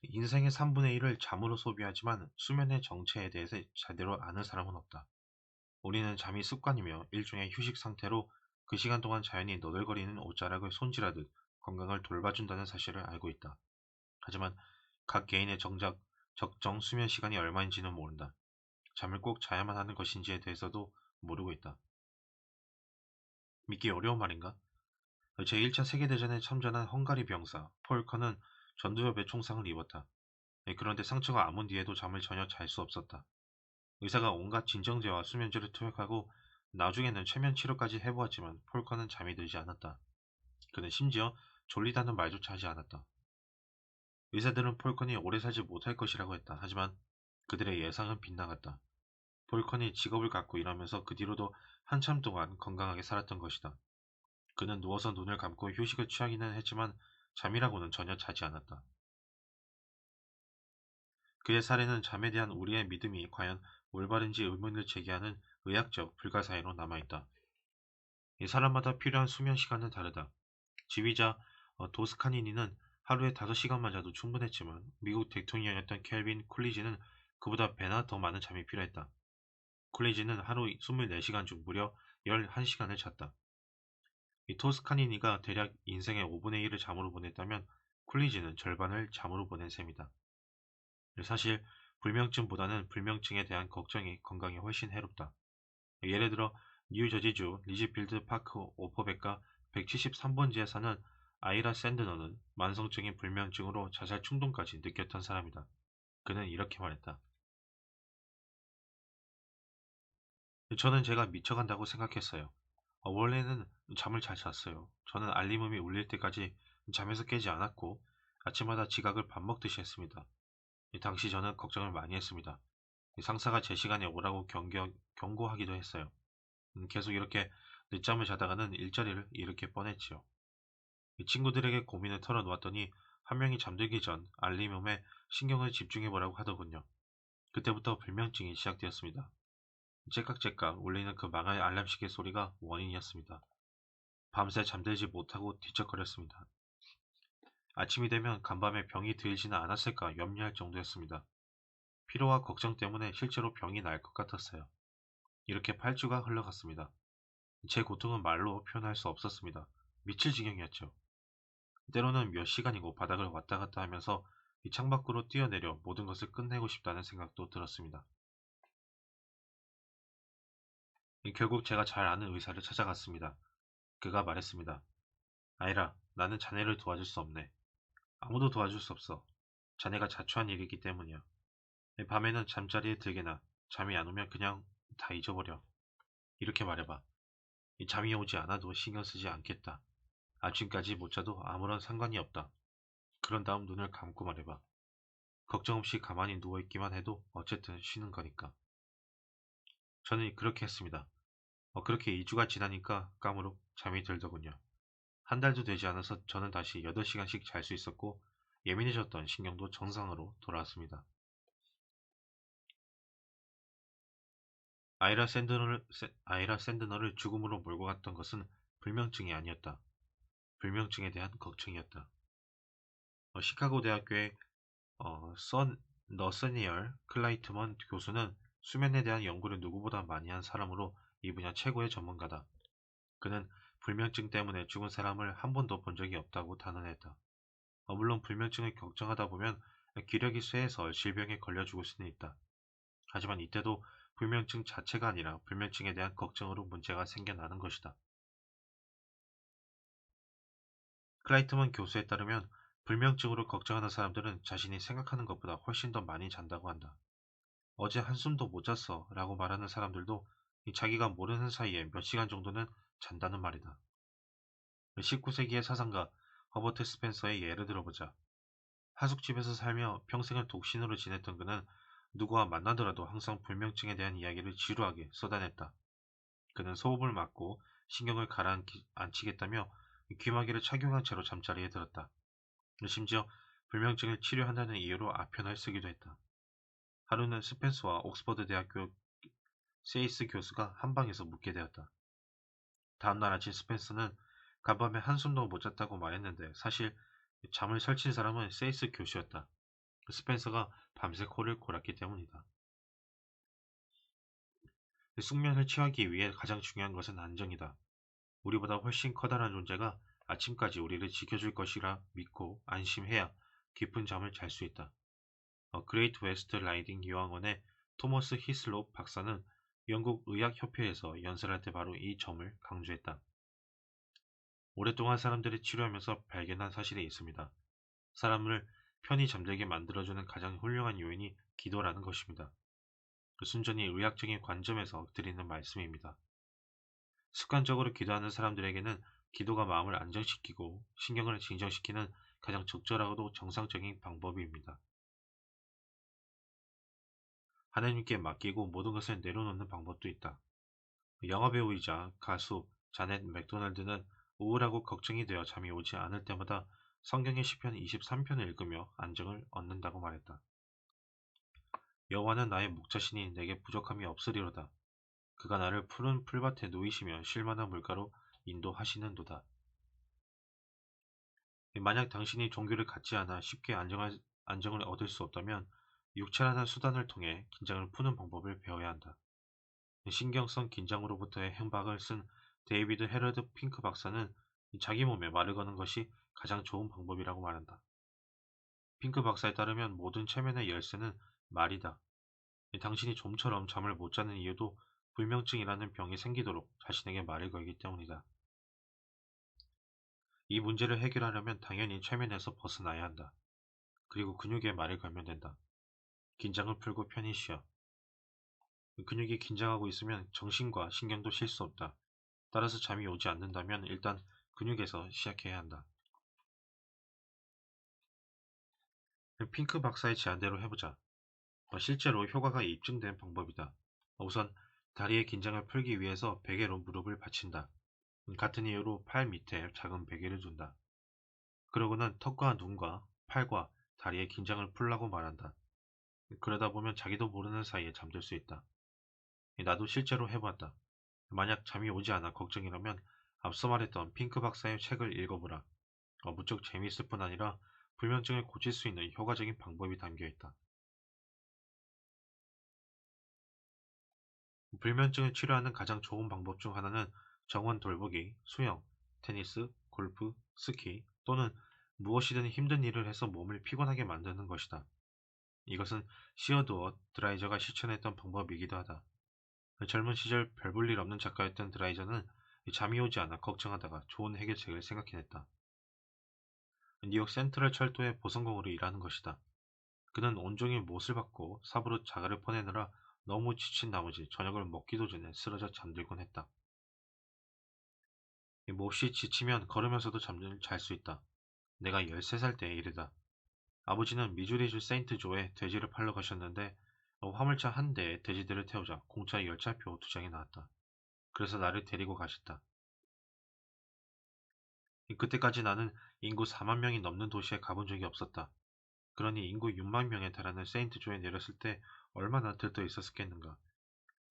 인생의 3분의 1을 잠으로 소비하지만 수면의 정체에 대해서 제대로 아는 사람은 없다. 우리는 잠이 습관이며 일종의 휴식 상태로 그 시간 동안 자연히 너덜거리는 옷자락을 손질하듯 건강을 돌봐준다는 사실을 알고 있다. 하지만 각 개인의 정작 적정 수면 시간이 얼마인지는 모른다. 잠을 꼭 자야만 하는 것인지에 대해서도 모르고 있다. 믿기 어려운 말인가? 제1차 세계대전에 참전한 헝가리 병사 폴커는 전두엽에 총상을 입었다. 그런데 상처가 아문 뒤에도 잠을 전혀 잘 수 없었다. 의사가 온갖 진정제와 수면제를 투약하고 나중에는 최면 치료까지 해보았지만 폴커는 잠이 들지 않았다. 그는 심지어 졸리다는 말조차 하지 않았다. 의사들은 폴컨이 오래 살지 못할 것이라고 했다. 하지만 그들의 예상은 빗나갔다. 폴컨이 직업을 갖고 일하면서 그 뒤로도 한참 동안 건강하게 살았던 것이다. 그는 누워서 눈을 감고 휴식을 취하기는 했지만 잠이라고는 전혀 자지 않았다. 그의 사례는 잠에 대한 우리의 믿음이 과연 올바른지 의문을 제기하는 의학적 불가사의로 남아있다. 이 사람마다 필요한 수면 시간은 다르다. 지휘자 도스카니니는 하루에 5시간만 자도 충분했지만 미국 대통령이었던 켈빈 쿨리지는 그보다 배나 더 많은 잠이 필요했다. 쿨리지는 하루 24시간 중 무려 11시간을 잤다. 이 토스카니니가 대략 인생의 5분의 1을 잠으로 보냈다면 쿨리지는 절반을 잠으로 보낸 셈이다. 사실 불면증보다는 불면증에 대한 걱정이 건강에 훨씬 해롭다. 예를 들어 뉴저지주 리지필드 파크 오퍼백과 173번지에 사는 아이라 샌드너는 만성적인 불면증으로 자살 충동까지 느꼈던 사람이다. 그는 이렇게 말했다. 저는 제가 미쳐간다고 생각했어요. 원래는 잠을 잘 잤어요. 저는 알림음이 울릴 때까지 잠에서 깨지 않았고 아침마다 지각을 밥 먹듯이 했습니다. 당시 저는 걱정을 많이 했습니다. 상사가 제 시간에 오라고 경고하기도 했어요. 계속 이렇게 늦잠을 자다가는 일자리를 잃을 뻔했지요. 친구들에게 고민을 털어놓았더니 한 명이 잠들기 전 알림음에 신경을 집중해보라고 하더군요. 그때부터 불면증이 시작되었습니다. 째깍째깍 울리는 그 망할 알람시계 소리가 원인이었습니다. 밤새 잠들지 못하고 뒤척거렸습니다. 아침이 되면 간밤에 병이 들지는 않았을까 염려할 정도였습니다. 피로와 걱정 때문에 실제로 병이 날 것 같았어요. 이렇게 8주가 흘러갔습니다. 제 고통은 말로 표현할 수 없었습니다. 미칠 지경이었죠. 때로는 몇 시간이고 바닥을 왔다 갔다 하면서 이 창밖으로 뛰어내려 모든 것을 끝내고 싶다는 생각도 들었습니다. 결국 제가 잘 아는 의사를 찾아갔습니다. 그가 말했습니다. 아이라, 나는 자네를 도와줄 수 없네. 아무도 도와줄 수 없어. 자네가 자초한 일이기 때문이야. 밤에는 잠자리에 들게나 잠이 안 오면 그냥 다 잊어버려. 이렇게 말해봐. 잠이 오지 않아도 신경 쓰지 않겠다. 아침까지 못 자도 아무런 상관이 없다. 그런 다음 눈을 감고 말해봐. 걱정 없이 가만히 누워있기만 해도 어쨌든 쉬는 거니까. 저는 그렇게 했습니다. 그렇게 2주가 지나니까 까무룩 잠이 들더군요. 한 달도 되지 않아서 저는 다시 8시간씩 잘 수 있었고 예민해졌던 신경도 정상으로 돌아왔습니다. 아이라 샌드너를 죽음으로 몰고 갔던 것은 불면증이 아니었다. 불면증에 대한 걱정이었다. 시카고 대학교의 선 너스니얼 클라이트먼 교수는 수면에 대한 연구를 누구보다 많이 한 사람으로 이 분야 최고의 전문가다. 그는 불면증 때문에 죽은 사람을 한 번도 본 적이 없다고 단언했다. 물론 불면증을 걱정하다 보면 기력이 쇠해서 질병에 걸려 죽을 수는 있다. 하지만 이때도 불면증 자체가 아니라 불면증에 대한 걱정으로 문제가 생겨나는 것이다. 클라이트먼 교수에 따르면 불면증으로 걱정하는 사람들은 자신이 생각하는 것보다 훨씬 더 많이 잔다고 한다. 어제 한숨도 못 잤어 라고 말하는 사람들도 자기가 모르는 사이에 몇 시간 정도는 잔다는 말이다. 19세기의 사상가 허버트 스펜서의 예를 들어보자. 하숙집에서 살며 평생을 독신으로 지냈던 그는 누구와 만나더라도 항상 불면증에 대한 이야기를 지루하게 쏟아냈다. 그는 소음을 막고 신경을 가라앉히겠다며 귀마개를 착용한 채로 잠자리에 들었다. 심지어 불면증을 치료한다는 이유로 아편을 쓰기도 했다. 하루는 스펜서와 옥스퍼드 대학교 세이스 교수가 한 방에서 묵게 되었다. 다음날 아침 스펜서는 간밤에 한숨도 못 잤다고 말했는데 사실 잠을 설친 사람은 세이스 교수였다. 스펜서가 밤새 코를 골았기 때문이다. 숙면을 취하기 위해 가장 중요한 것은 안정이다. 우리보다 훨씬 커다란 존재가 아침까지 우리를 지켜줄 것이라 믿고 안심해야 깊은 잠을 잘 수 있다. 그레이트 웨스트 라이딩 요양원의 토머스 히슬롭 박사는 영국 의학협회에서 연설할 때 바로 이 점을 강조했다. 오랫동안 사람들이 치료하면서 발견한 사실이 있습니다. 사람을 편히 잠들게 만들어주는 가장 훌륭한 요인이 기도라는 것입니다. 순전히 의학적인 관점에서 드리는 말씀입니다. 습관적으로 기도하는 사람들에게는 기도가 마음을 안정시키고 신경을 진정시키는 가장 적절하고도 정상적인 방법입니다. 하나님께 맡기고 모든 것을 내려놓는 방법도 있다. 영화배우이자 가수 자넷 맥도날드는 우울하고 걱정이 되어 잠이 오지 않을 때마다 성경의 시편 23편을 읽으며 안정을 얻는다고 말했다. 여호와는 나의 목자시니 내게 부족함이 없으리로다. 그가 나를 푸른 풀밭에 누이시며 쉴만한 물가로 인도하시는도다. 만약 당신이 종교를 갖지 않아 쉽게 안정을 얻을 수 없다면 육체라는 수단을 통해 긴장을 푸는 방법을 배워야 한다. 신경성 긴장으로부터의 행박을 쓴 데이비드 헤럴드 핑크 박사는 자기 몸에 말을 거는 것이 가장 좋은 방법이라고 말한다. 핑크 박사에 따르면 모든 체면의 열쇠는 말이다. 당신이 좀처럼 잠을 못 자는 이유도 불면증이라는 병이 생기도록 자신에게 말을 걸기 때문이다. 이 문제를 해결하려면 당연히 최면에서 벗어나야 한다. 그리고 근육에 말을 걸면 된다. 긴장을 풀고 편히 쉬어. 근육이 긴장하고 있으면 정신과 신경도 쉴 수 없다. 따라서 잠이 오지 않는다면 일단 근육에서 시작해야 한다. 핑크 박사의 제안대로 해보자. 실제로 효과가 입증된 방법이다. 우선 다리의 긴장을 풀기 위해서 베개로 무릎을 받친다. 같은 이유로 팔 밑에 작은 베개를 둔다. 그러고는 턱과 눈과 팔과 다리의 긴장을 풀라고 말한다. 그러다 보면 자기도 모르는 사이에 잠들 수 있다. 나도 실제로 해봤다. 만약 잠이 오지 않아 걱정이라면 앞서 말했던 핑크 박사의 책을 읽어보라. 무척 재미있을 뿐 아니라 불면증을 고칠 수 있는 효과적인 방법이 담겨 있다. 불면증을 치료하는 가장 좋은 방법 중 하나는 정원 돌보기, 수영, 테니스, 골프, 스키 또는 무엇이든 힘든 일을 해서 몸을 피곤하게 만드는 것이다. 이것은 시어도어 드라이저가 실천했던 방법이기도 하다. 젊은 시절 별 볼 일 없는 작가였던 드라이저는 잠이 오지 않아 걱정하다가 좋은 해결책을 생각해냈다. 뉴욕 센트럴 철도의 보선공으로 일하는 것이다. 그는 온종일 못을 받고 삽으로 자갈을 퍼내느라 너무 지친 나머지 저녁을 먹기도 전에 쓰러져 잠들곤 했다. 몹시 지치면 걸으면서도 잠을 잘 수 있다. 내가 13살 때의 일이다. 아버지는 미주리주 세인트 조에 돼지를 팔러 가셨는데 화물차 한 대에 돼지들을 태우자 공짜 열차표 2장이 나왔다. 그래서 나를 데리고 가셨다. 그때까지 나는 인구 4만 명이 넘는 도시에 가본 적이 없었다. 그러니 인구 6만 명에 달하는 세인트조에 내렸을 때 얼마나 들떠 있었겠는가.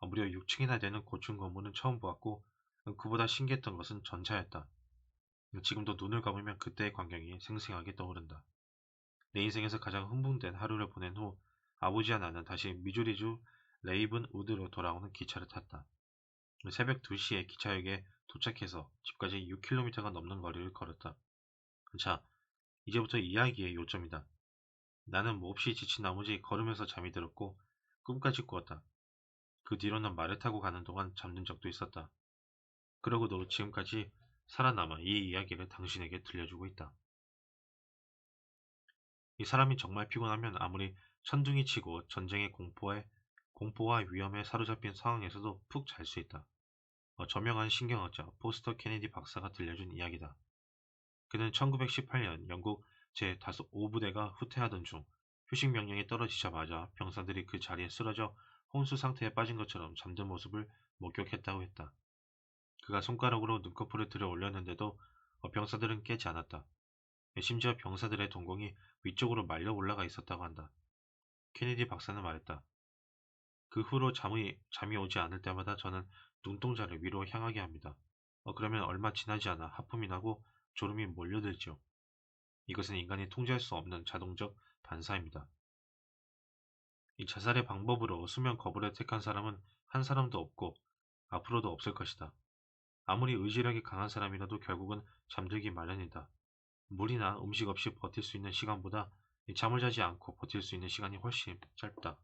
무려 6층이나 되는 고층 건물은 처음 보았고 그보다 신기했던 것은 전차였다. 지금도 눈을 감으면 그때의 광경이 생생하게 떠오른다. 내 인생에서 가장 흥분된 하루를 보낸 후 아버지와 나는 다시 미주리주 레이븐 우드로 돌아오는 기차를 탔다. 새벽 2시에 기차역에 도착해서 집까지 6km가 넘는 거리를 걸었다. 자, 이제부터 이야기의 요점이다. 나는 몹시 지친 나머지 걸으면서 잠이 들었고 꿈까지 꾸었다. 그 뒤로는 말을 타고 가는 동안 잠든 적도 있었다. 그러고도 지금까지 살아남아 이 이야기를 당신에게 들려주고 있다. 이 사람이 정말 피곤하면 아무리 천둥이 치고 전쟁의 공포와 위험에 사로잡힌 상황에서도 푹 잘 수 있다. 저명한 신경학자 포스터 케네디 박사가 들려준 이야기다. 그는 1918년 영국 제5부대가 후퇴하던 중 휴식 명령이 떨어지자마자 병사들이 그 자리에 쓰러져 혼수 상태에 빠진 것처럼 잠든 모습을 목격했다고 했다. 그가 손가락으로 눈꺼풀을 들어 올렸는데도 병사들은 깨지 않았다. 심지어 병사들의 동공이 위쪽으로 말려 올라가 있었다고 한다. 케네디 박사는 말했다. 그 후로 잠이 오지 않을 때마다 저는 눈동자를 위로 향하게 합니다. 그러면 얼마 지나지 않아 하품이 나고 졸음이 몰려들지요. 이것은 인간이 통제할 수 없는 자동적 반사입니다. 이 자살의 방법으로 수면 거부를 택한 사람은 한 사람도 없고 앞으로도 없을 것이다. 아무리 의지력이 강한 사람이라도 결국은 잠들기 마련이다. 물이나 음식 없이 버틸 수 있는 시간보다 이 잠을 자지 않고 버틸 수 있는 시간이 훨씬 짧다.